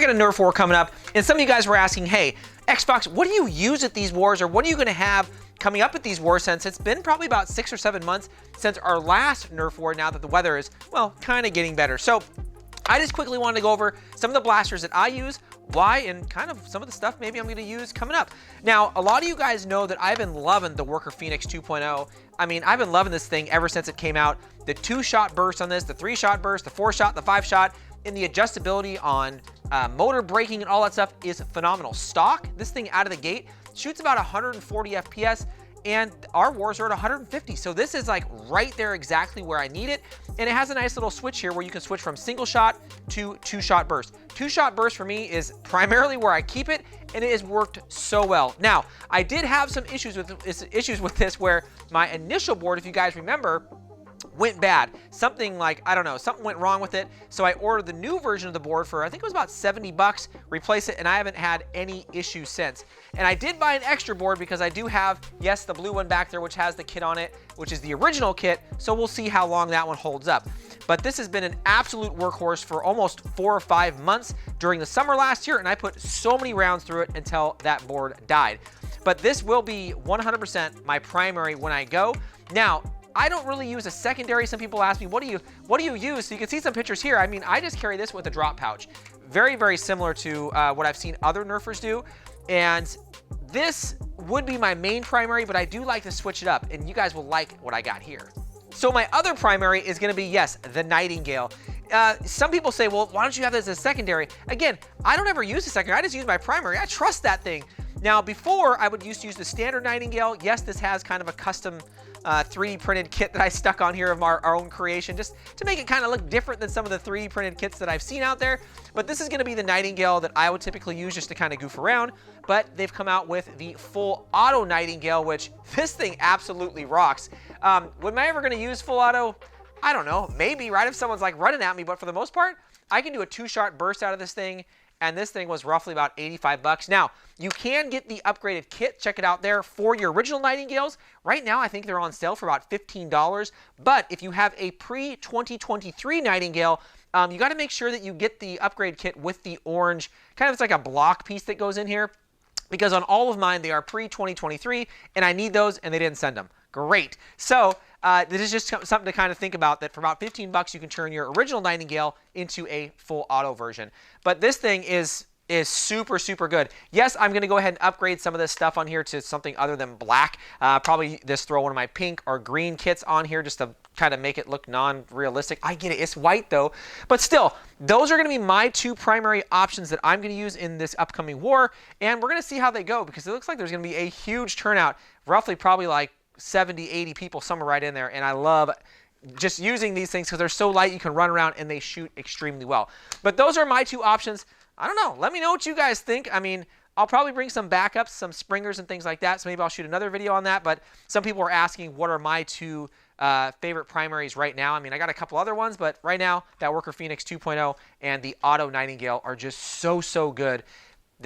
got a Nerf war coming up, and some of you guys were asking, hey, XFox, what do you use at these wars, or what are you going to have coming up at these wars, since it's been probably about 6 or 7 months since our last Nerf war, now that the weather is, well, kind of getting better. So I just quickly wanted to go over some of the blasters that I use, why, and kind of some of the stuff maybe I'm going to use coming up. Now, a lot of you guys know that I've been loving the Worker Phoenix 2.0. I mean, I've been loving this thing ever since it came out. The 2-shot burst on this, the 3-shot burst, the 4-shot, the 5-shot, and the adjustability on motor braking and all that stuff is phenomenal. Stock, this thing out of the gate, shoots about 140 FPS, and our wars are at 150. So this is like right there exactly where I need it. And it has a nice little switch here where you can switch from single shot to 2-shot burst. 2-shot burst for me is primarily where I keep it, and it has worked so well. Now, I did have some issues with this where my initial board, if you guys remember, went bad. Something like, I don't know, something went wrong with it. So I ordered the new version of the board for, I think it was about 70 bucks, replace it, and I haven't had any issues since. And I did buy an extra board because I do have, yes, the blue one back there, which has the kit on it, which is the original kit. So we'll see how long that one holds up. But this has been an absolute workhorse for almost 4 or 5 months during the summer last year, and I put so many rounds through it until that board died. But this will be 100% my primary when I go. Now, I don't really use a secondary. Some people ask me, what do you use? So you can see some pictures here. I mean, I just carry this with a drop pouch. Very, very similar to what I've seen other Nerfers do. And this would be my main primary, but I do like to switch it up, and you guys will like what I got here. So my other primary is gonna be, yes, the Nightingale. Some people say, well, why don't you have this as a secondary? Again, I don't ever use a secondary. I just use my primary. I trust that thing. Now, before, I would used to use the standard Nightingale. Yes, this has kind of a custom 3D printed kit that I stuck on here of our own creation, just to make it kind of look different than some of the 3D printed kits that I've seen out there. But this is going to be the Nightingale that I would typically use just to kind of goof around. But they've come out with the full auto Nightingale, which this thing absolutely rocks. Am I ever going to use full auto? I don't know, maybe, right, if someone's like running at me, but for the most part, I can do a 2-shot burst out of this thing, and this thing was roughly about 85 bucks. Now, you can get the upgraded kit, check it out there, for your original Nightingales. Right now, I think they're on sale for about $15, but if you have a pre-2023 Nightingale, you got to make sure that you get the upgrade kit with the orange, kind of it's like a block piece that goes in here, because on all of mine, they are pre-2023, and I need those, and they didn't send them. Great. So this is just something to kind of think about, that for about 15 bucks, you can turn your original Nightingale into a full auto version. But this thing is super, super good. Yes, I'm going to go ahead and upgrade some of this stuff on here to something other than black. Probably just throw one of my pink or green kits on here just to kind of make it look non-realistic. I get it. It's white, though. But still, those are going to be my 2 primary options that I'm going to use in this upcoming war. And we're going to see how they go, because it looks like there's going to be a huge turnout, roughly probably like 70, 80 people, somewhere right in there. And I love just using these things because they're so light, you can run around and they shoot extremely well. But those are my 2 options. I don't know. Let me know what you guys think. I mean, I'll probably bring some backups, some springers and things like that. So maybe I'll shoot another video on that. But some people are asking, what are my 2 favorite primaries right now? I mean, I got a couple other ones, but right now, that Worker Phoenix 2.0 and the Auto Nightingale are just so good.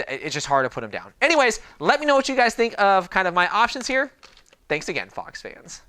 It's just hard to put them down. Anyways, let me know what you guys think of kind of my options here. Thanks again, Fox fans.